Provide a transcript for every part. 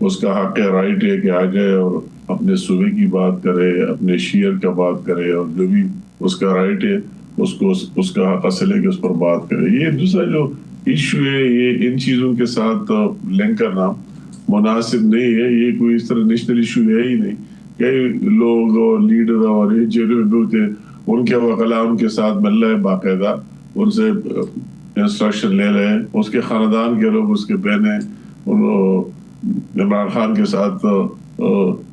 اس کا حق رائٹ ہے کہ آ جائے اور اپنے صوبے کی بات کرے, اپنے شیئر کا بات کرے, اور جو بھی اس کا رائٹ ہے اس کو اس کا حق اصل ہے کہ اس پر بات کرے. یہ دوسرا جو ایشو ہے, یہ ان چیزوں کے ساتھ لنک کرنا مناسب نہیں ہے. یہ کوئی اس طرح نیشنل ایشو ہے ہی نہیں. کئی لوگ اور لیڈر اور ہوتے ان کے وکلاء ان کے ساتھ مل رہے, باقاعدہ ان سے انسٹرکشن لے رہے ہیں. اس کے خاندان کے لوگ, اس کے بہنیں عمران خان کے ساتھ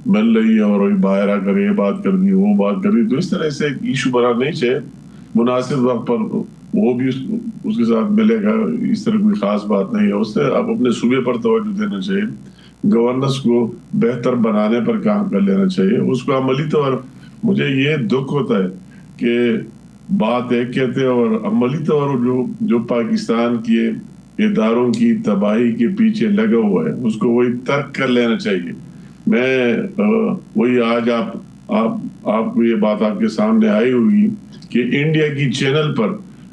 مل رہی ہے اور وہی باہر آ کر یہ بات کر دی, وہ بات کر دی. تو اس طرح سے ایک ایشو بنا نہیں چاہیے. مناسب وقت پر وہ بھی اس کے ساتھ ملے گا. اس طرح کوئی خاص بات نہیں ہے. اس سے اب اپنے صوبے پر توجہ دینا چاہیے, گورننس کو بہتر بنانے پر کام کر لینا چاہیے. اس کو عملی طور مجھے یہ دکھ ہوتا ہے کہ بات ایک کہتے ہیں اور عملی طور جو پاکستان کے اداروں کی تباہی کے پیچھے لگا ہوا ہے اس کو وہی ترک کر لینا چاہیے. میں وہی آج آپ کو یہ بات آپ کے سامنے آئی ہوگی کہ انڈیا کی چینل پر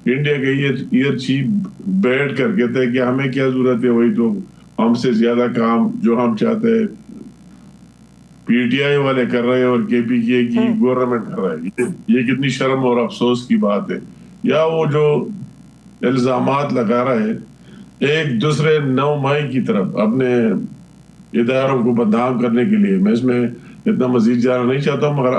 انڈیا کے ایئر چیف بیٹھ کر کہتے ہیں کہ ہمیں کیا ضرورت ہے, وہی تو ہم سے زیادہ کام جو ہم چاہتے ہیں پی ٹی آئی والے کر رہے ہیں اور کے پی کے کی گورنمنٹ کر رہا ہے. یہ کتنی شرم اور افسوس کی بات ہے. یا وہ جو الزامات لگا رہا ہے ایک دوسرے نو مائی کی طرف اپنے اداروں کو بدنام کرنے کے لیے. میں اس میں اتنا مزید جانا نہیں چاہتا ہوں, مگر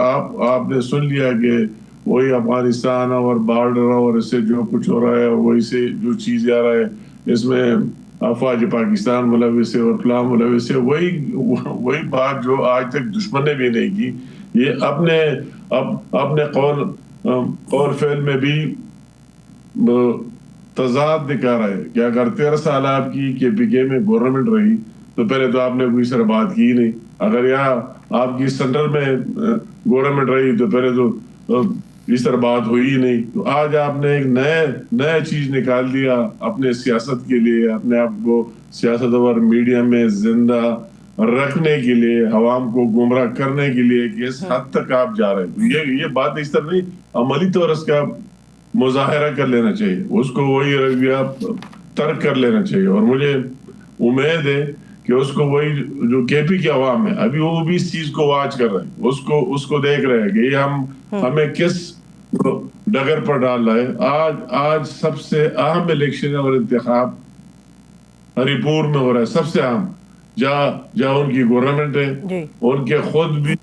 آپ نے سن لیا کہ وہی افغانستان اور بارڈر اور اس سے جو کچھ ہو رہا ہے, وہی سے جو چیز آ رہا ہے اس میں افواج پاکستان ملوث ہے اور فلاں ملوث ہے. وہی بات جو آج تک دشمن نے بھی نہیں کی. یہ اپنے قول فعل میں بھی تضاد دکھا رہا ہے کہ اگر 13 سال آپ کی کے پی کے میں گورنمنٹ رہی تو پہلے تو آپ نے کوئی سر بات کی نہیں. اگر یہاں آپ کی سینٹر میں گورنمنٹ رہی تو پہلے تو اس طرح بات ہوئی ہی نہیں. تو آج آپ نے ایک نیا چیز نکال دیا اپنے سیاست کے لیے, اپنے آپ کو سیاست اور میڈیا میں زندہ رکھنے کے لیے, عوام کو گمراہ کرنے کے لیے کہ اس حد تک آپ جا رہے ہیں. تو یہ بات اس طرح نہیں, عملی طور اس کا مظاہرہ کر لینا چاہیے, اس کو وہی رویہ ترک کر لینا چاہیے. اور مجھے امید ہے کہ اس کو وہی جو کے پی کے عوام ہے ابھی وہ بھی اس چیز کو واچ کر رہے ہیں, اس کو دیکھ رہے ہیں کہ یہ ہمیں کس ڈگر پر ڈال رہا ہے. آج سب سے اہم الیکشن اور انتخاب ہری پور میں ہو رہا ہے, سب سے اہم, جہاں ان کی گورنمنٹ ہے. ان کے خود بھی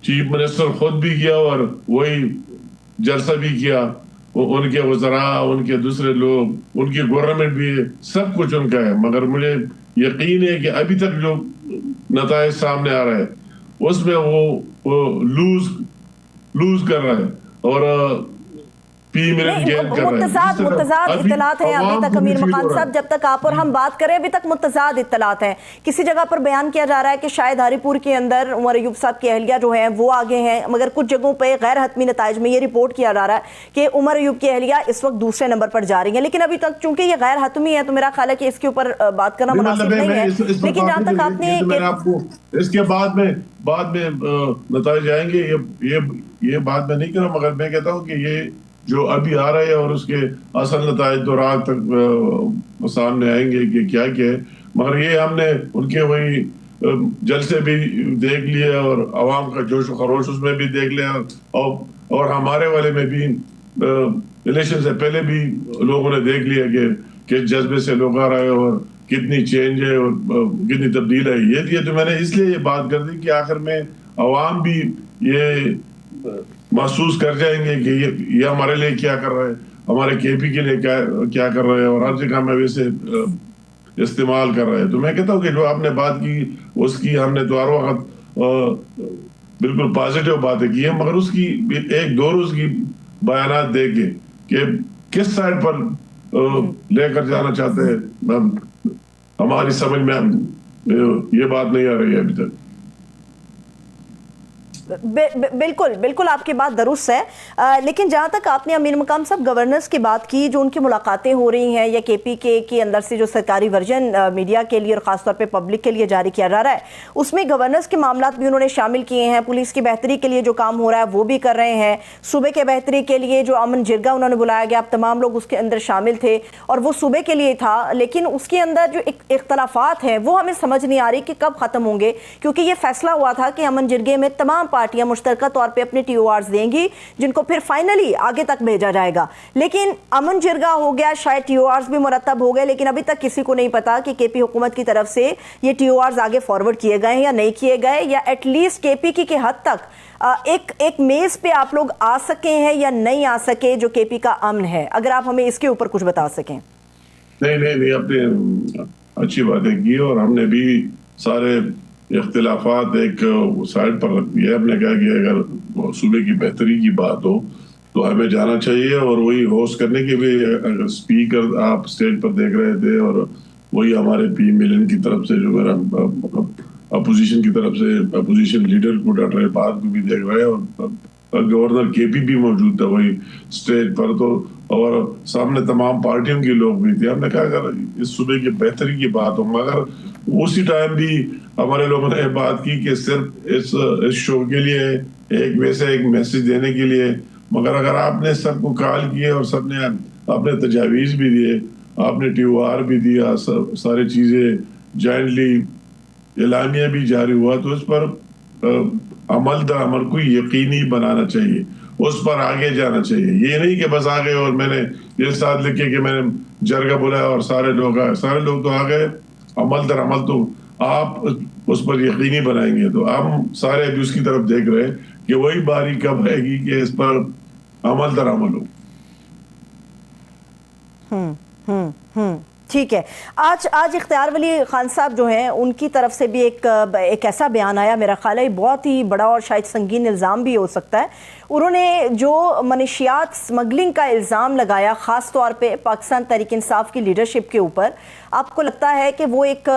چیف منسٹر خود بھی کیا اور وہی جلسہ بھی کیا, ان کے وزراء, ان کے دوسرے لوگ, ان کی گورنمنٹ بھی ہے, سب کچھ ان کا ہے. مگر مجھے یقین ہے کہ ابھی تک جو نتائج سامنے آ رہا ہے اس میں وہ لوز کر رہا ہے اور متضاد اطلاعات ہیں ابھی تک. امیر مقام صاحب, جب تک آپ اور ہم بات کریں ابھی تک متضاد اطلاعات ہیں. کسی جگہ پر بیان کیا جا رہا ہے کہ شاید ہری پور کے اندر عمر ایوب صاحب کی اہلیہ جو ہیں وہ آگے ہیں, مگر کچھ جگہوں پہ غیر حتمی نتائج میں یہ رپورٹ کیا جا رہا ہے کہ عمر ایوب کی اہلیہ اس وقت دوسرے نمبر پر جا رہی ہیں. لیکن ابھی تک چونکہ یہ غیر حتمی ہے تو میرا خیال ہے کہ اس کے اوپر بات کرنا مناسب نہیں ہے. لیکن جہاں تک آپ نے اس کے بعد میں نتائج آئیں گے, یہ بات میں نہیں کر رہا, مگر میں کہتا ہوں کہ یہ جو ابھی آ رہے ہیں اور اس کے اصل نتائج تو رات تک سامنے آئیں گے کہ کیا ہے. مگر یہ ہم نے ان کے وہی جلسے بھی دیکھ لیے اور عوام کا جوش و خروش اس میں بھی دیکھ لیا, اور ہمارے والے میں بھی الیکشن سے پہلے بھی لوگوں نے دیکھ لیا کہ کس جذبے سے لوگ آ رہے ہیں اور کتنی چینج ہے اور کتنی تبدیل ہے. یہ تو میں نے اس لیے یہ بات کر دی کہ آخر میں عوام بھی یہ محسوس کر جائیں گے کہ یہ ہمارے لیے کیا کر رہے ہیں, ہمارے کے پی کے لیے کیا کر رہے ہیں اور ہر جگہ میں ویسے استعمال کر رہے ہیں. تو میں کہتا ہوں کہ جو آپ نے بات کی اس کی ہم نے تو ہر وقت بالکل پازیٹیو باتیں کی ہیں, مگر اس کی ایک دو روز کی بیانات دے کے کہ کس سائڈ پر لے کر جانا چاہتے ہیں ہماری سمجھ میں یہ بات نہیں آ رہی ہے ابھی تک. بالکل بالکل آپ کی بات درست ہے، لیکن جہاں تک آپ نے امیر مقام صاحب گورننس کی بات کی، جو ان کی ملاقاتیں ہو رہی ہیں یا کے پی کے اندر سے جو سرکاری ورژن میڈیا کے لیے اور خاص طور پہ پبلک کے لیے جاری کیا جا رہا ہے، اس میں گورننس کے معاملات بھی انہوں نے شامل کیے ہیں، پولیس کی بہتری کے لیے جو کام ہو رہا ہے وہ بھی کر رہے ہیں، صوبے کے بہتری کے لیے جو امن جرگہ انہوں نے بلایا گیا، اب تمام لوگ اس کے اندر شامل تھے اور وہ صوبے کے لیے تھا، لیکن اس کے اندر جو اختلافات ہیں وہ ہمیں سمجھ نہیں آ رہی کہ کب ختم ہوں گے، کیونکہ یہ فیصلہ ہوا تھا کہ امن جرگے میں تمام پارٹیاں مشترکہ طور پہ اپنے ٹی او آرز دیں گی جن کو پھر فائنلی آگے تک بھیجا جائے گا، لیکن امن جرگہ ہو گیا، شاید ٹی او آرز بھی مرتب ہو گئے، لیکن ابھی تک کسی کو نہیں پتا کہ کے پی حکومت کی طرف سے یہ ٹی او آرز آگے فارورڈ کیے گئے ہیں یا نہیں کیے گئے، یا ایٹ لیسٹ کے پی کی حد تک ایک میز پہ آپ لوگ آ سکے ہیں یا نہیں آ سکے جو کے پی کا امن ہے، اگر آپ ہمیں اس کے اوپر کچھ بتا سکیں۔ نہیں آپ نے اچھی باتیں کی اور ہم نے بھی سارے اختلافات ایک سائڈ پر رکھ دیا، ہم نے کہا کہ اگر صوبے کی بہتری کی بات ہو تو ہمیں جانا چاہیے، اور وہی ہوسٹ کرنے کے بھی اگر اسپیکر آپ اسٹیج پر دیکھ رہے تھے اور وہی ہمارے پی ملن کی طرف سے جو میرا اپوزیشن کی طرف سے اپوزیشن لیڈر کو ڈاکٹر عباد کو بھی دیکھ رہے ہیں، اور گورنر کے پی بھی موجود تھا وہی اسٹیج پر، تو اور سامنے تمام پارٹیوں کے لوگ بھی تھے، ہم نے کہا اگر اس صوبے کی بہتری کی بات ہو، مگر اسی ٹائم بھی ہمارے لوگوں نے بات کی کہ صرف اس شو کے لیے ایک ویسے ایک میسج دینے کے لیے، مگر اگر آپ نے سب کو کال کیے اور سب نے اپنے تجاویز بھی دیے، آپ نے ٹی او آر بھی دیا، ساری چیزیں جوائنٹلی اعلامیہ بھی جاری ہوا، تو اس پر عمل درآمد کو یقینی بنانا چاہیے، اس پر آگے جانا چاہیے، یہ نہیں کہ بس آگے اور میں نے یہ ساتھ لکھے کہ میں نے جرگہ بلایا اور سارے لوگ تو آگے، عمل درآمد تو آپ اس پر یقینی بنائیں گے، تو ہم سارے ابھی اس کی طرف دیکھ رہے ہیں کہ وہی باری کب آئے گی کہ اس پر عمل درآمد ہو۔ ٹھیک ہے، آج اختیار ولی خان صاحب جو ہیں ان کی طرف سے بھی ایک ایسا بیان آیا، میرا خیال ہے بہت ہی بڑا اور شاید سنگین الزام بھی ہو سکتا ہے، انہوں نے جو منشیات سمگلنگ کا الزام لگایا خاص طور پہ پاکستان تحریک انصاف کی لیڈرشپ کے اوپر، آپ کو لگتا ہے کہ وہ ایک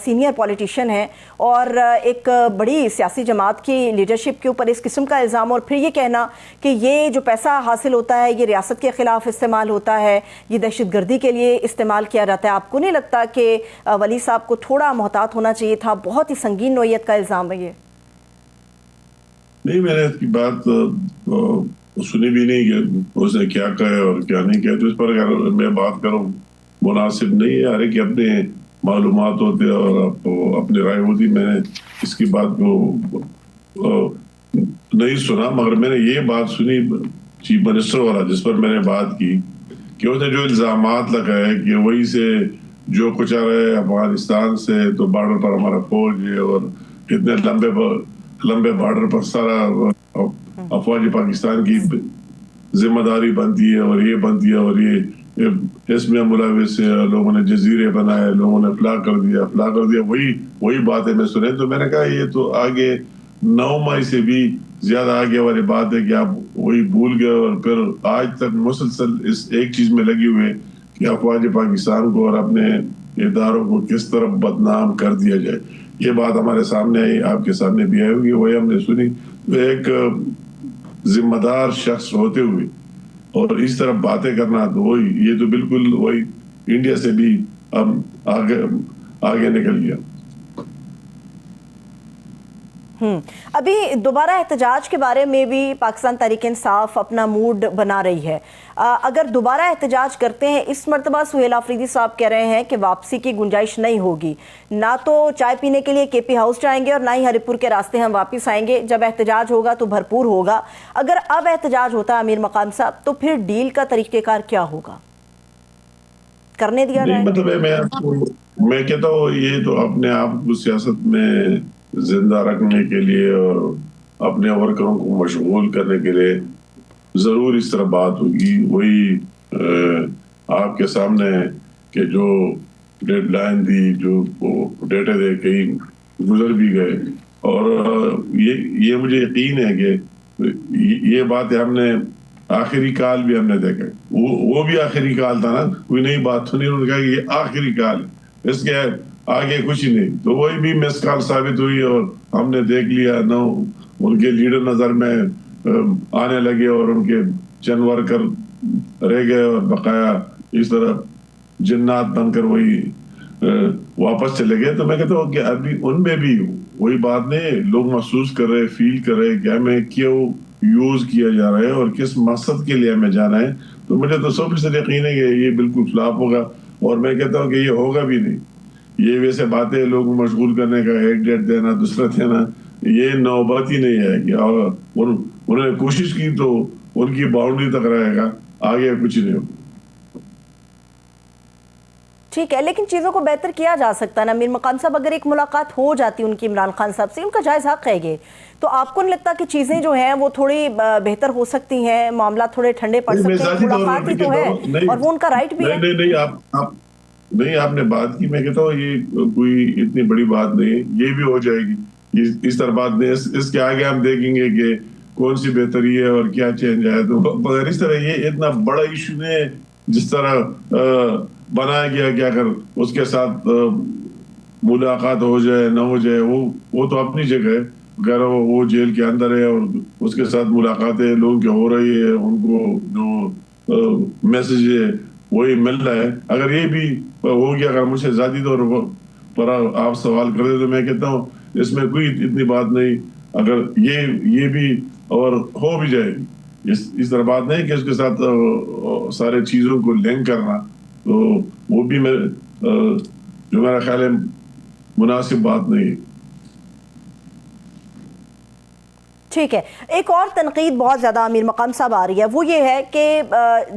سینئر پولیٹیشین ہے اور ایک بڑی سیاسی جماعت کی لیڈرشپ کے اوپر اس قسم کا الزام، اور پھر یہ کہنا کہ یہ جو پیسہ حاصل ہوتا ہے یہ ریاست کے خلاف استعمال ہوتا ہے، یہ دہشت گردی کے لیے استعمال کیا جاتا ہے، آپ کو نہیں لگتا کہ ولی صاحب کو تھوڑا محتاط ہونا چاہیے تھا؟ بہت ہی سنگین نوعیت کا الزام ہے یہ۔ نہیں، میں نے اس کی بات سنی بھی نہیں کہ اس نے کیا کہا اور کیا نہیں کہا، تو اس پر اگر میں بات کروں مناسب نہیں ہے، ہر ایک اپنے معلومات ہوتے اور اپنی رائے ہوتی، میں نے اس کی بات کو نہیں سنا، مگر میں نے یہ بات سنی چیف منسٹر والا جس پر میں نے بات کی کہ اس نے جو الزامات لگائے کہ وہی سے جو کچھ آ رہا ہے افغانستان سے، تو بارڈر پر ہمارا فوج ہے اور کتنے لمبے بارڈر پر سارا افواج پاکستان کی ذمہ داری بنتی ہے اور یہ بنتی ہے، اور یہ اس میں ملوث ہے، لوگوں نے جزیرے بنائے، لوگوں نے فلاں کر دیا، وہی باتیں میں سنے، تو میں نے کہا یہ تو آگے 9 مئی سے بھی زیادہ آگے والی بات ہے کہ آپ وہی بھول گئے، اور پھر آج تک مسلسل اس ایک چیز میں لگی ہوئے کہ افواج پاکستان کو اور اپنے اداروں کو کس طرح بدنام کر دیا جائے، یہ بات ہمارے سامنے آئی، آپ کے سامنے بھی آئی ہوگی، وہی ہم نے سنی، تو ایک ذمہ دار شخص ہوتے ہوئے اور اس طرح باتیں کرنا، تو وہی یہ تو بالکل وہی انڈیا سے بھی آگے نکل گیا۔ ابھی دوبارہ احتجاج کے بارے میں بھی پاکستان تحریک انصاف اپنا موڈ بنا رہی ہے، اگر دوبارہ احتجاج کرتے ہیں اس مرتبہ سہیل آفریدی صاحب کہہ رہے ہیں کہ واپسی کی گنجائش نہیں ہوگی، نہ تو چائے پینے کے لیے کے پی ہاؤس جائیں گے اور نہ ہی ہری پور کے راستے ہم واپس آئیں گے، جب احتجاج ہوگا تو بھرپور ہوگا، اگر اب احتجاج ہوتا ہے امیر مقام صاحب تو پھر ڈیل کا طریقہ کار کیا ہوگا؟ کرنے دیا جائے؟ مطلب میں کہتا ہوں یہ تو اپنے آپ کو سیاست میں زندہ رکھنے کے لیے اور اپنے ورکروں کو مشغول کرنے کے لیے ضرور اس طرح بات ہوگی، وہی آپ کے سامنے کہ جو ڈیڈ لائن تھی، جو ڈیٹے دے کہیں گزر بھی گئے، اور یہ مجھے یقین ہے کہ یہ باتیں ہم نے آخری کال بھی ہم نے دیکھا، وہ بھی آخری کال تھا نا، کوئی نئی بات سنی، انہوں نے کہا کہ یہ آخری کال ہے، اس کے آگے کچھ ہی نہیں، تو وہی بھی مس کال ثابت ہوئی اور ہم نے دیکھ لیا ان کے لیڈر نظر میں آنے لگے اور ان کے چند ورکر رہ گئے اور بقایا اس طرح جنات بن کر وہی واپس چلے گئے. تو میں کہتا ہوں کہ ابھی ان میں بھی وہی بات نہیں, لوگ محسوس کر رہے, فیل کر رہے کہ ہمیں کیوں یوز کیا جا رہا ہے اور کس مقصد کے لیے ہمیں جانا ہے. تو مجھے تو 100% یقین ہے کہ یہ بالکل خلاف ہوگا, اور میں کہتا ہوں کہ یہ ہوگا بھی نہیں. یہ ویسے باتیں لوگوں کو مشغول کرنے کا, ایک ڈیٹ دینا دوسرا دینا, یہ نوبت ہی نہیں ہے کہ انہوں نے کوشش کی تو ان کی باؤنڈری تک رہے گا, آگے کچھ نہیں ہوگا. ٹھیک ہے, لیکن چیزوں کو بہتر کیا جا سکتا ہے نا. میر مقام صاحب, اگر ایک ملاقات ہو جاتی ان کی عمران خان صاحب سے, ان کا جائز حق ہے یہ, تو آپ کو نہیں لگتا کہ چیزیں جو ہیں وہ تھوڑی بہتر ہو سکتی ہیں, معاملات تھوڑے ٹھنڈے پڑ سکتے ہیں؟ ملاقات ہی تو ہے اور وہ ان کا رائٹ بھی ہے. نہیں, آپ نے بات کی, میں کہتا ہوں یہ کوئی اتنی بڑی بات نہیں, یہ بھی ہو جائے گی. اس طرح بات نہیں, اس کے آگے ہم دیکھیں گے کہ کون سی بہتری ہے اور کیا چینج آئے. تو مگر اس طرح یہ اتنا بڑا ایشو نہیں ہے جس طرح بنایا گیا کہ اگر اس کے ساتھ ملاقات ہو جائے نہ ہو جائے, وہ تو اپنی جگہ ہے. اگر وہ جیل کے اندر ہے اور اس کے ساتھ ملاقاتیں لوگوں کی ہو رہی ہے, ان کو جو میسج ہے وہی مل رہا ہے. اگر یہ بھی ہو گیا, اگر مجھ سے ذاتی طور پر آپ سوال کر دیں تو میں کہتا ہوں اس میں کوئی اتنی بات نہیں. اگر یہ بھی اور ہو بھی جائے گی, اس طرح بات نہیں کہ اس کے ساتھ سارے چیزوں کو لنک کرنا, تو وہ بھی جو میرا خیال ہے مناسب بات نہیں ہے. ٹھیک ہے, ایک اور تنقید بہت زیادہ امیر مقام صاحب آ رہی ہے, وہ یہ ہے کہ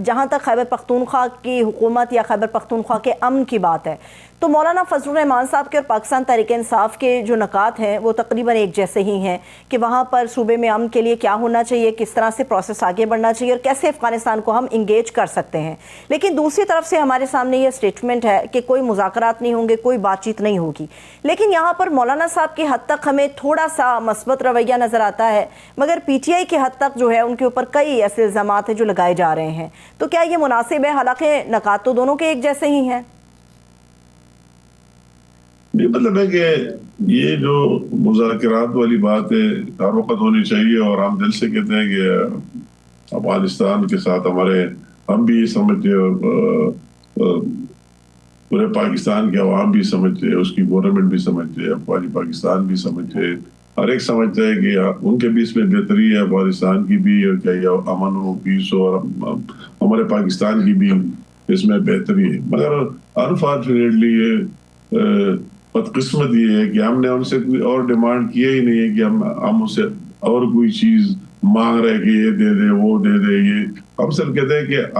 جہاں تک خیبر پختونخوا کی حکومت یا خیبر پختونخوا کے امن کی بات ہے, تو مولانا فضل الرحمان صاحب کے اور پاکستان تحریک انصاف کے جو نکات ہیں وہ تقریباً ایک جیسے ہی ہیں کہ وہاں پر صوبے میں امن کے لیے کیا ہونا چاہیے, کس طرح سے پروسیس آگے بڑھنا چاہیے اور کیسے افغانستان کو ہم انگیج کر سکتے ہیں. لیکن دوسری طرف سے ہمارے سامنے یہ سٹیٹمنٹ ہے کہ کوئی مذاکرات نہیں ہوں گے, کوئی بات چیت نہیں ہوگی. لیکن یہاں پر مولانا صاحب کی حد تک ہمیں تھوڑا سا مثبت رویہ نظر آتا ہے, مگر پی ٹی آئی کی حد تک جو ہے ان کے اوپر کئی ایسے الزامات ہیں جو لگائے جا رہے ہیں. تو کیا یہ مناسب ہے؟ حالانکہ نکات تو دونوں کے ایک جیسے ہی ہیں. یہ مطلب ہے کہ یہ جو مذاکرات والی بات ہے ہر وقت ہونی چاہیے, اور ہم دل سے کہتے ہیں کہ افغانستان کے ساتھ ہم بھی یہ سمجھتے ہیں اور پورے پاکستان کے عوام بھی سمجھتے ہیں, اس کی گورنمنٹ بھی سمجھتے ہیں, افغانی پاکستان بھی سمجھتے ہیں, ہر ایک سمجھتا ہے کہ ان کے بھی اس میں بہتری ہے, افغانستان کی بھی, اور کیا یہ امن ہو, پیس ہو, اور ہمارے پاکستان کی بھی اس میں بہتری ہے. مگر انفارچونیٹلی یہ بدقسمت یہ ہے کہ ہم نے ان سے کوئی اور ڈیمانڈ کیا ہی نہیں ہے کہ ہم ان سے اور کوئی چیز مانگ رہے کہ یہ دے دے وہ دے دے. یہ ہم صرف کہتے ہیں کہ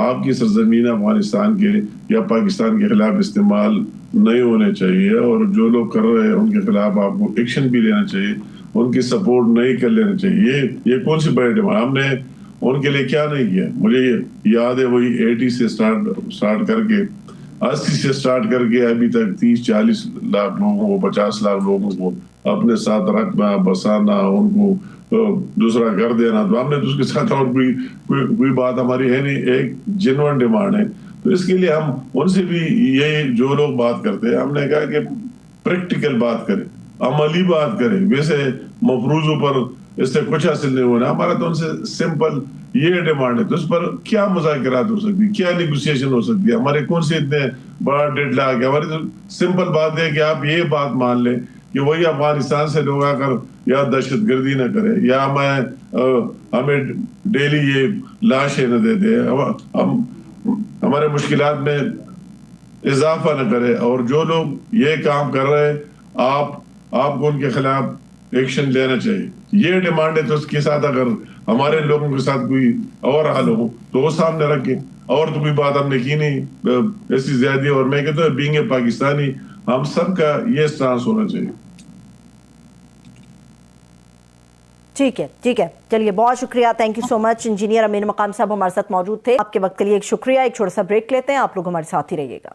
آپ کی سرزمین افغانستان کے یا پاکستان کے خلاف استعمال نہیں ہونے چاہیے, اور جو لوگ کر رہے ہیں ان کے خلاف آپ کو ایکشن بھی لینا چاہیے, ان کی سپورٹ نہیں کر لینا چاہیے. یہ کون سی بڑی ڈیمانڈ, ہم نے ان کے لیے کیا نہیں کیا. مجھے یاد ہے وہی 80 سے سٹارٹ کر کے 80 سے سٹارٹ کر کے ابھی تک 30-40 لاکھ لوگوں کو 50 لاکھ لوگوں کو اپنے ساتھ رکھنا, بسانا, ان کو دوسرا گھر دینا. تو ہم نے تو اس کے ساتھ اور کوئی بات ہماری ہے نہیں, ایک جنوئن ڈیمانڈ ہے. تو اس کے لیے ہم ان سے بھی یہ جو لوگ بات کرتے ہیں, ہم نے کہا کہ پریکٹیکل بات کریں, عملی بات کریں. ویسے مفروضوں پر اس سے کچھ حاصل نہیں ہونا. ہمارا تو ان سے سمپل یہ ڈیمانڈ ہے, تو اس پر کیا مذاکرات ہو سکتی, کیا نیگوسیشن ہو سکتی ہے, ہمارے کون سے اتنے بڑا ڈیڈ لاک ہے. ہماری تو سمپل بات ہے کہ آپ یہ بات مان لیں کہ وہی افغانستان سے لوگ آ کر یا دہشت گردی نہ کرے, یا ہمیں ڈیلی یہ لاشیں نہ دے دے, ہمارے مشکلات میں اضافہ نہ کرے, اور جو لوگ یہ کام کر رہے ہیں آپ کو ان کے خلاف ایکشن لینا چاہیے. یہ ڈیمانڈ ہے. تو اس کے ساتھ اگر ہمارے لوگوں کے ساتھ کوئی اور حال ہو تو وہ سامنے رکھیں. اور تو کوئی بات ہم نے کی نہیں ایسی زیادہ. اور میں کہتا ہوں بینگ اے پاکستانی ہم سب کا یہ سٹانس ہونا چاہیے. ٹھیک ہے, چلیے بہت شکریہ, thank you so much. Engineer Amir Muqam صاحب ہمارے ساتھ موجود تھے. آپ کے وقت کے لیے ایک شکریہ. ایک چھوٹا سا بریک لیتے ہیں, آپ لوگ ہمارے ساتھ ہی رہیے گا.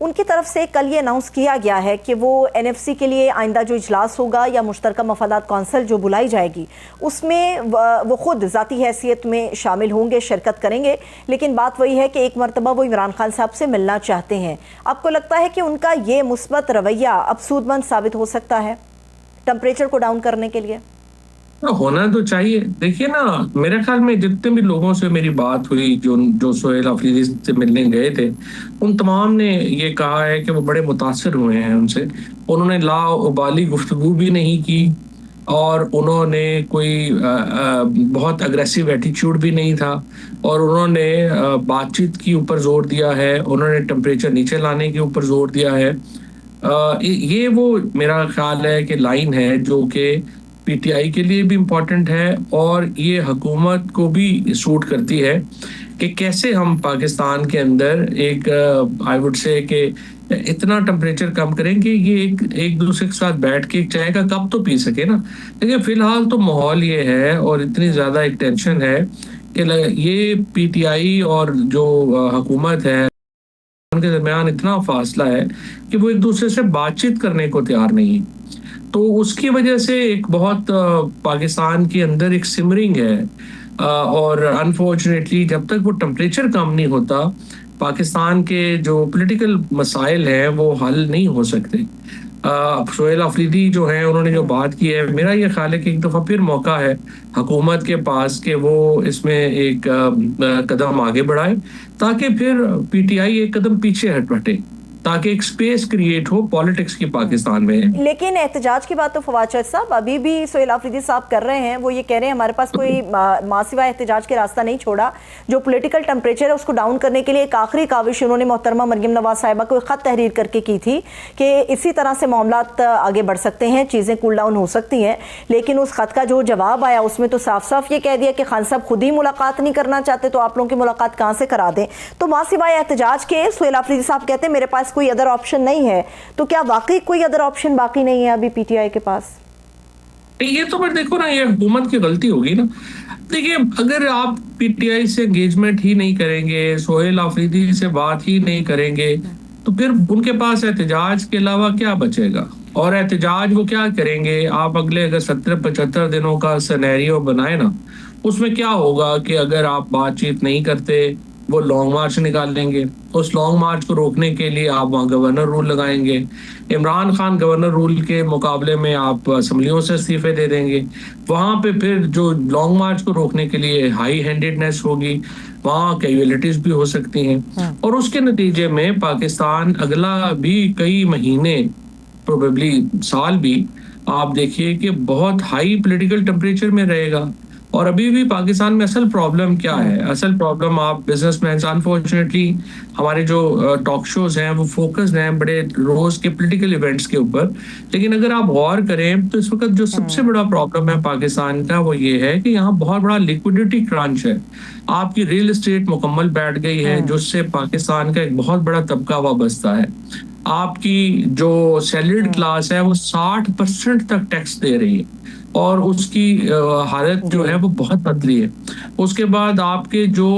ان کی طرف سے کل یہ اناؤنس کیا گیا ہے کہ وہ NFC کے لیے آئندہ جو اجلاس ہوگا یا مشترکہ مفادات کونسل جو بلائی جائے گی اس میں وہ خود ذاتی حیثیت میں شامل ہوں گے، شرکت کریں گے، لیکن بات وہی ہے کہ ایک مرتبہ وہ عمران خان صاحب سے ملنا چاہتے ہیں۔ آپ کو لگتا ہے کہ ان کا یہ مثبت رویہ اب سود مند ثابت ہو سکتا ہے ٹمپریچر کو ڈاؤن کرنے کے لیے؟ ہونا تو چاہیے۔ دیکھیے نا، میرے خیال میں جتنے بھی لوگوں سے میری بات ہوئی جو سہیل آفریدی سے ملنے گئے تھے، ان تمام نے یہ کہا ہے کہ وہ بڑے متاثر ہوئے ہیں ان سے۔ انہوں نے لا ابالی گفتگو بھی نہیں کی اور انہوں نے کوئی بہت اگریسو ایٹیچیوڈ بھی نہیں تھا، اور انہوں نے بات چیت کے اوپر زور دیا ہے، انہوں نے ٹمپریچر نیچے لانے کے اوپر زور دیا ہے۔ یہ وہ میرا خیال ہے کہ لائن ہے جو کہ PTI کے لیے بھی امپورٹنٹ ہے اور یہ حکومت کو بھی سوٹ کرتی ہے کہ کیسے ہم پاکستان کے اندر ایک آئی وڈ سے کہ اتنا ٹمپریچر کم کریں کہ یہ ایک دوسرے کے ساتھ بیٹھ کے چائے کا کپ تو پی سکے نا۔ لیکن فی الحال تو ماحول یہ ہے اور اتنی زیادہ ایک ٹینشن ہے کہ یہ PTI اور جو حکومت ہے ان کے درمیان اتنا فاصلہ ہے کہ وہ ایک دوسرے سے بات چیت کرنے کو تیار نہیں۔ تو اس کی وجہ سے ایک بہت پاکستان کے اندر ایک سمرنگ ہے، اور انفارچونیٹلی جب تک وہ ٹمپریچر کم نہیں ہوتا پاکستان کے جو پولیٹیکل مسائل ہیں وہ حل نہیں ہو سکتے۔ سہیل آفریدی جو ہیں انہوں نے جو بات کی ہے، میرا یہ خیال ہے کہ ایک دفعہ پھر موقع ہے حکومت کے پاس کہ وہ اس میں ایک قدم آگے بڑھائے تاکہ پھر PTI ایک قدم پیچھے ہٹے، تاکہ ایک سپیس کریٹ ہو پالیٹکس کی پاکستان میں۔ لیکن احتجاج کی بات تو فواد شاہد صاحب ابھی بھی سہیل آفریدی صاحب کر رہے ہیں، وہ یہ کہہ رہے ہیں ہمارے پاس کوئی ماں سوائے احتجاج کے راستہ نہیں چھوڑا۔ جو پولیٹیکل ٹمپریچر ہے اس کو ڈاؤن کرنے کے لیے ایک آخری کاوش انہوں نے محترمہ مریم نواز صاحبہ کو ایک خط تحریر کر کے کی تھی کہ اسی طرح سے معاملات آگے بڑھ سکتے ہیں، چیزیں کول ڈاؤن ہو سکتی ہیں، لیکن اس خط کا جو جواب آیا اس میں تو صاف صاف یہ کہہ دیا کہ خان صاحب خود ہی ملاقات نہیں کرنا چاہتے تو آپ لوگوں کی ملاقات کہاں سے کرا دیں۔ تو ماں سوائے احتجاج کے سہیل آفریدی صاحب کہتے ہیں میرے پاس کوئی ادر آپشن نہیں ہے، تو کیا واقعی کوئی ادر آپشن باقی نہیں ہے ابھی PTI کے پاس؟ یہ تو پھر دیکھو نا، یہ حکومت کی غلطی ہوگی نا۔ دیکھیے، اگر آپ PTI سے انگیجمنٹ ہی نہیں کریں گے، سہیل آفریدی سے بات ہی نہیں کریں گے، تو پھر ان کے پاس احتجاج کے علاوہ کیا بچے گا؟ اور احتجاج وہ کیا کریں گے؟ آپ اگلے اگر 70-75 دنوں کا سینیریو بنائے نا، اس میں کیا ہوگا کہ اگر آپ بات چیت نہیں کرتے وہ لانگ مارچ نکال لیں گے۔ اس لانگ مارچ کو روکنے کے لیے آپ وہاں گورنر رول لگائیں گے۔ عمران خان گورنر رول کے مقابلے میں آپ اسمبلیوں سے استعفے دے دیں گے۔ وہاں پہ پھر جو لانگ مارچ کو روکنے کے لیے ہائی ہینڈیڈنیس ہوگی، وہاں کیجویلٹیز بھی ہو سکتی ہیں، اور اس کے نتیجے میں پاکستان اگلا بھی کئی مہینے، پروبیبلی سال بھی، آپ دیکھیے کہ بہت ہائی پولیٹیکل ٹمپریچر میں رہے گا۔ اور ابھی بھی پاکستان میں اصل پرابلم کیا ہے؟ اصل پرابلم آپ بزنس مینس، انفارچونیٹلی ہمارے جو ٹاک شوز ہیں وہ فوکسڈ ہیں بڑے روز کے پولیٹیکل ایونٹس کے اوپر، لیکن اگر آپ غور کریں تو اس وقت جو سب سے بڑا پرابلم ہے پاکستان کا وہ یہ ہے کہ یہاں بہت بڑا لیکوڈیٹی کرانچ ہے۔ آپ کی ریل اسٹیٹ مکمل بیٹھ گئی ہے، جس سے پاکستان کا ایک بہت بڑا طبقہ وابستہ ہے۔ آپ کی جو سیلریڈ کلاس ہے وہ 60% تک ٹیکس دے رہی ہے، اور اس کی حالت جو ہے وہ بہت پتلی ہے۔ اس کے بعد آپ کے جو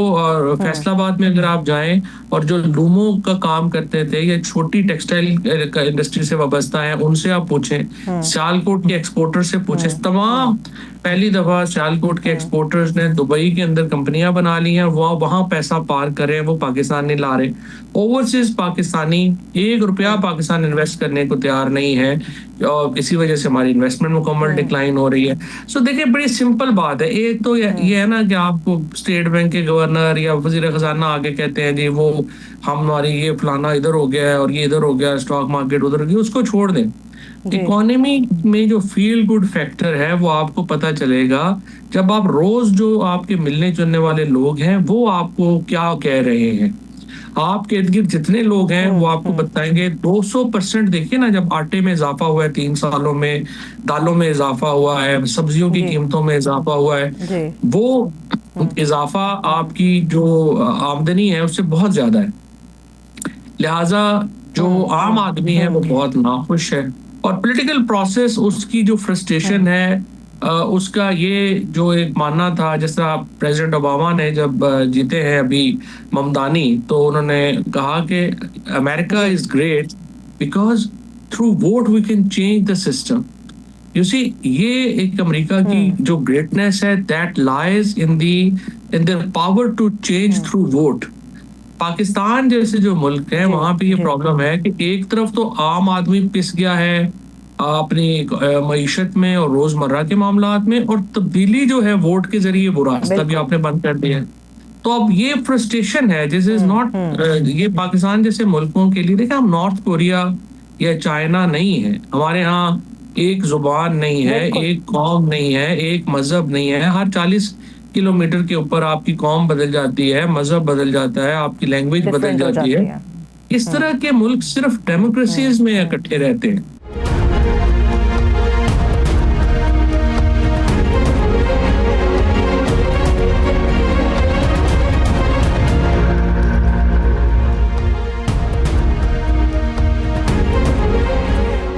فیصل آباد میں اگر آپ جائیں اور جو لوموں کا کام کرتے تھے یا چھوٹی ٹیکسٹائل انڈسٹری سے وابستہ ہیں، ان سے آپ پوچھیں، سیالکوٹ کے ایکسپورٹر سے پوچھیں، تمام پہلی دفعہ سیالکوٹ کے ایکسپورٹرز نے دبئی کے اندر کمپنیاں بنا لی ہیں، وہاں پیسہ پار کریں، وہ پاکستان نہیں لا رہے۔ اوورسیز پاکستانی 1 روپیہ پاکستان انویسٹ کرنے کو تیار نہیں ہے، اور اسی وجہ سے ہماری انویسٹمنٹ مکمل ڈکلائن ہو رہی ہے۔ سو دیکھیں، بڑی سمپل بات ہے۔ ایک تو یہ ہے نا کہ آپ کو اسٹیٹ بینک کے گورنر یا وزیر خزانہ آگے کہتے ہیں جی وہ ہماری یہ فلانا ادھر ہو گیا ہے اور یہ ادھر ہو گیا، اسٹاک مارکیٹ ادھر ہو گیا، اس کو چھوڑ دیں۔ اکانومی میں جو فیل گڈ فیکٹر ہے وہ آپ کو پتہ چلے گا جب آپ روز جو آپ کے ملنے جلنے والے لوگ ہیں وہ آپ کو کیا کہہ رہے ہیں۔ آپ کے ارد گرد جتنے لوگ ہیں وہ آپ کو بتائیں گے 200%۔ دیکھیے نا، جب آٹے میں اضافہ ہوا ہے 3 سالوں میں، دالوں میں اضافہ ہوا ہے، سبزیوں کی قیمتوں میں اضافہ ہوا ہے، وہ اضافہ آپ کی جو آمدنی ہے اس سے بہت زیادہ ہے۔ لہٰذا جو عام آدمی ہے وہ بہت ناخوش ہے، اور پولیٹیکل پروسیس اس کی جو فرسٹریشن ہے اس کا یہ جو ایک ماننا تھا، جس طرح پریزیڈنٹ اوباما نے جب جیتے ہیں ابھی ممدانی، تو انہوں نے کہا کہ America is great because through vote we can change the system. You see, یہ ایک امریکہ کی جو گریٹنیس ہے that lies in their power to change through vote. Pakistan جیسے جو ملک ہے وہاں پہ یہ پرابلم ہے کہ ایک طرف تو عام آدمی پس گیا ہے اپنی معیشت میں اور روزمرہ کے معاملات میں، اور تبدیلی جو ہے ووٹ کے ذریعے وہ راستہ بھی آپ نے بند کر دیا ہے. تو اب یہ فرسٹریشن ہے، دس از ناٹ، یہ پاکستان جیسے ملکوں کے لیے، دیکھیں ہم نارتھ کوریا یا چائنا نہیں ہے، ہمارے ہاں ایک زبان نہیں ہے، ایک قوم نہیں ہے، ایک مذہب نہیں ہے. ہر 40 کلومیٹر کے اوپر آپ کی قوم بدل جاتی ہے، مذہب بدل جاتا ہے، آپ کی لینگویج بدل جاتی ہے. اس طرح کے ملک صرف ڈیموکریسیز میں اکٹھے رہتے ہیں.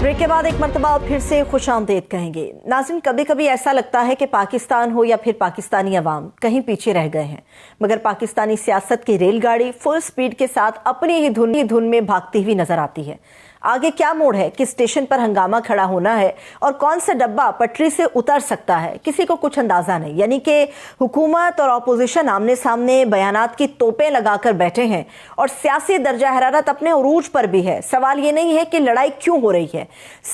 بریک کے بعد ایک مرتبہ اور پھر سے خوش آمدید کہیں گے. ناظرین، کبھی کبھی ایسا لگتا ہے کہ پاکستان ہو یا پھر پاکستانی عوام کہیں پیچھے رہ گئے ہیں، مگر پاکستانی سیاست کی ریل گاڑی فل سپیڈ کے ساتھ اپنی ہی دھن میں بھاگتی ہوئی نظر آتی ہے. آگے کیا موڑ ہے، کس اسٹیشن پر ہنگامہ کھڑا ہونا ہے اور کون سا ڈبہ پٹری سے اتر سکتا ہے، کسی کو کچھ اندازہ نہیں. یعنی کہ حکومت اور اپوزیشن آمنے سامنے بیانات کی توپیں لگا کر بیٹھے ہیں اور سیاسی درجہ حرارت اپنے عروج پر بھی ہے. سوال یہ نہیں ہے کہ لڑائی کیوں ہو رہی ہے،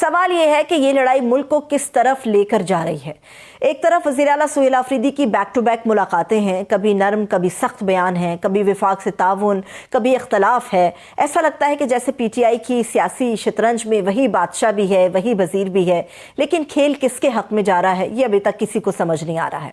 سوال یہ ہے کہ یہ لڑائی ملک کو کس طرف لے کر جا رہی ہے. ایک طرف وزیر اعلیٰ سہیل آفریدی کی بیک ٹو بیک ملاقاتیں ہیں، کبھی نرم کبھی سخت بیان ہیں، کبھی وفاق سے تعاون کبھی اختلاف ہے. ایسا لگتا ہے کہ جیسے پی ٹی آئی کی سیاسی شطرنج میں وہی بادشاہ بھی ہے، وہی وزیر بھی ہے، لیکن کھیل کس کے حق میں جا رہا ہے یہ ابھی تک کسی کو سمجھ نہیں آ رہا ہے.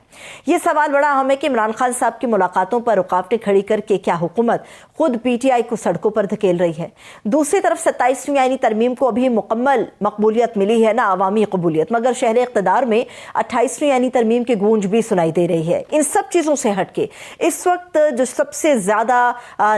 یہ سوال بڑا اہم ہے کہ عمران خان صاحب کی ملاقاتوں پر رکاوٹیں کھڑی کر کے کیا حکومت خود پی ٹی آئی کو سڑکوں پر دھکیل رہی ہے؟ دوسری طرف 27ویں آئینی ترمیم کو ابھی مکمل مقبولیت ملی ہے، نہ عوامی قبولیت، مگر شہر اقتدار میں 28ویں آئینی ترمیم کی گونج بھی سنائی دے رہی ہے. ان سب چیزوں سے ہٹ کے اس وقت جو سب سے زیادہ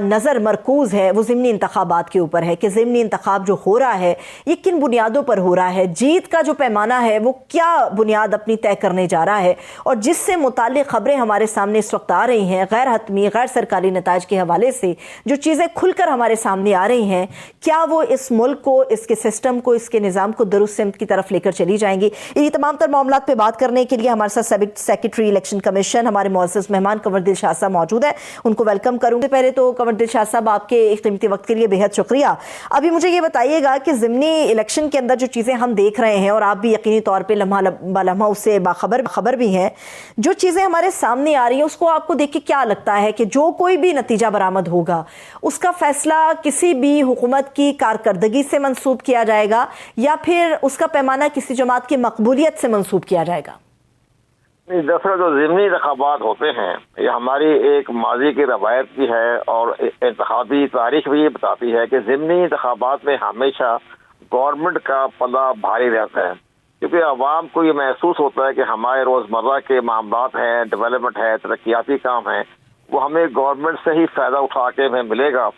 نظر مرکوز ہے وہ ضمنی انتخابات کے اوپر ہے کہ ضمنی انتخاب جو ہو رہا ہے یہ کن بنیادوں پر ہو رہا ہے، جیت کا جو پیمانہ ہے وہ کیا بنیاد اپنی طے کرنے جا رہا ہے، اور جس سے متعلق خبریں ہمارے سامنے اس وقت آ رہی ہیں غیر حتمی غیر سرکاری نتائج کے حوالے سے جو چیزیں کھل کر ہمارے سامنے آ رہی ہیں، کیا وہ اس ملک کو، اس کے سسٹم کو، اس کے نظام کو درست سمت کی طرف لے کر چلی جائیں گی؟ یہ تمام تر معاملات پہ بات کرنے کے لیے ہمارے ساتھ سابق سیکرٹری الیکشن کمیشن ہمارے معزز مہمان کنور دل شاہ صاحب موجود ہیں، ان کو ویلکم کروں گے. پہلے تو کنور دل شاہ صاحب آپ کے قیمتی وقت کے لیے بے حد شکریہ. ابھی مجھے یہ بتائیے گا کہ ضمنی الیکشن کے اندر جو چیزیں ہم دیکھ رہے ہیں، اور آپ بھی یقینی طور پہ لمحہ بلمحہ اس سے باخبر بھی ہیں، جو چیزیں ہمارے سامنے آ رہی ہیں اس کو آپ کو دیکھ کے کیا لگتا ہے کہ جو کوئی بھی نتیجہ برآمد ہوگا اس کا فیصلہ کسی بھی حکومت کی کارکردگی سے منسوب کیا جائے گا یا پھر اس کا پیمانہ کسی جماعت کی مقبولیت سے منسوب کیا جائے گا؟ دراصل جو ضمنی انتخابات ہوتے ہیں یہ ہماری ایک ماضی کی روایت بھی ہے اور انتخابی تاریخ بھی یہ بتاتی ہے کہ ضمنی انتخابات میں ہمیشہ گورنمنٹ کا پلہ بھاری رہتا ہے، کیونکہ عوام کو یہ محسوس ہوتا ہے کہ ہمارے روزمرہ کے معاملات ہیں، ڈیولپمنٹ ہے، ترقیاتی کام ہیں، وہ ہمیں گورنمنٹ سے ہی فائدہ اٹھا کے ہمیں ملے گا.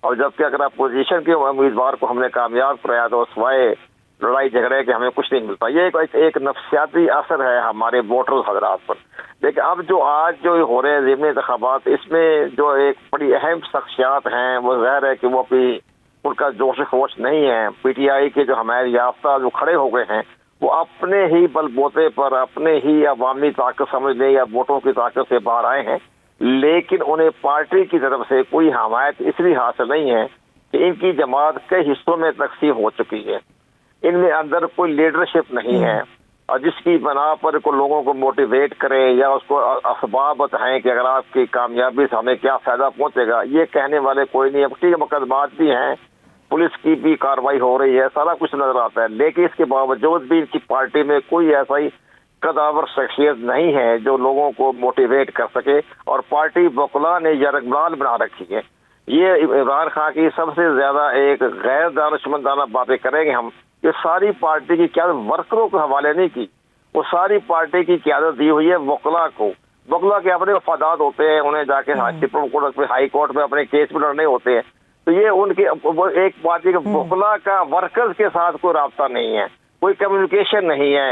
اور جبکہ اگر اپوزیشن کے امیدوار کو ہم نے کامیاب کرایا تو سوائے لڑائی جھگڑے کہ ہمیں کچھ نہیں ملتا. یہ ایک نفسیاتی اثر ہے ہمارے ووٹرز حضرات پر. لیکن اب جو آج جو ہو رہے ہیں ضمنی انتخابات، اس میں جو ایک بڑی اہم شخصیات ہیں وہ ظاہر ہے کہ وہ اپنی ان کا جوش و خروش نہیں ہے. پی ٹی آئی کے جو ہمارے یافتہ جو کھڑے ہو گئے ہیں وہ اپنے ہی بل بوتے پر اپنے ہی عوامی طاقت سمجھنے یا ووٹوں کی طاقت سے باہر آئے ہیں، لیکن انہیں پارٹی کی طرف سے کوئی حمایت اس لیے حاصل نہیں ہے کہ ان کی جماعت کئی حصوں میں تقسیم ہو چکی ہے. ان میں اندر کوئی لیڈرشپ نہیں ہے، اور جس کی بنا پر کو لوگوں کو موٹیویٹ کریں یا اس کو اسباب بتائیں کہ اگر آپ کی کامیابی سے ہمیں کیا فائدہ پہنچے گا، یہ کہنے والے کوئی نہیں ہے. ٹھیک ہے، مقدمات بھی ہیں، پولیس کی بھی کارروائی ہو رہی ہے، سارا کچھ نظر آتا ہے، لیکن اس کے باوجود بھی ان کی پارٹی میں کوئی ایسا ہی قداور شخصیت نہیں ہے جو لوگوں کو موٹیویٹ کر سکے. اور پارٹی وکلا نے یرغمال بنا رکھی ہے. یہ عمران خان کی سب سے زیادہ ایک غیر دانشمندانہ باتیں کریں گے ہم، یہ ساری پارٹی کی قیادت ورکروں کے حوالے نہیں کی، وہ ساری پارٹی کی قیادت دی ہوئی ہے وکلا کو. وکلا کے اپنے وفادات ہوتے ہیں، انہیں جا کے ہائی کورٹ میں اپنے کیس میں لڑنے ہوتے ہیں. تو یہ ان کے ایک پارٹی کے وکلا کا ورکرز کے ساتھ کوئی رابطہ نہیں ہے، کوئی کمیونیکیشن نہیں ہے.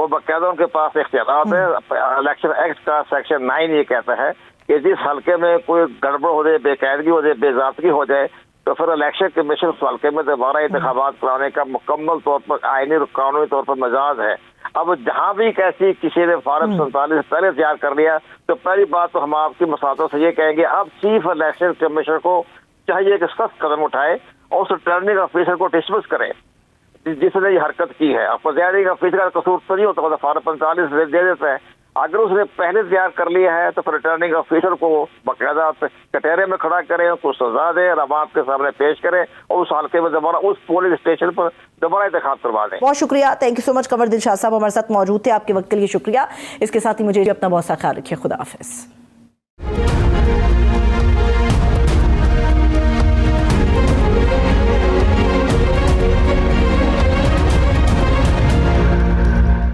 وہ باقاعدہ ان کے پاس اختیارات ہے. الیکشن ایکٹ کا سیکشن 9 یہ کہتا ہے کہ جس حلقے میں کوئی گڑبڑ ہو جائے، بے قاعدگی ہو جائے، بے ضابطگی ہو جائے، تو پھر الیکشن کمیشن اس حلقے میں دوبارہ انتخابات کرانے کا مکمل طور پر آئینی اور قانونی طور پر مجاز ہے. اب جہاں بھی کسی نے فارم 47 پہلے تیار کر لیا تو پہلی بات تو ہم آپ کی مساطوں سے یہ کہیں گے اب چیف الیکشن کمیشنر کو چاہیے کہ سخت قدم اٹھائے اور اس ریٹرننگ آفیسر کو ڈسمس کرے جس نے یہ حرکت کی ہے. اب پریزائڈنگ آفیسر کا قصور تو نہیں ہوتا، فارم 45 دے دیتا ہے. اگر اس نے پہلے تیار کر لیا ہے تو پھر ریٹرننگ آفیسر کو باقاعدہ کٹہرے میں کھڑا کرے، اس کو سزا دے، عوام کے سامنے پیش کرے اور اس حلقے میں دوبارہ اس پولنگ اسٹیشن پر دوبارہ انتخاب کروا دیں. بہت شکریہ، تھینک یو سو مچ. قمر دلشاد صاحب ہمارے ساتھ موجود تھے، آپ کے وقت کے لیے شکریہ. اس کے ساتھ ہی مجھے اپنا بہت سا خیال رکھیے. خدا حافظ.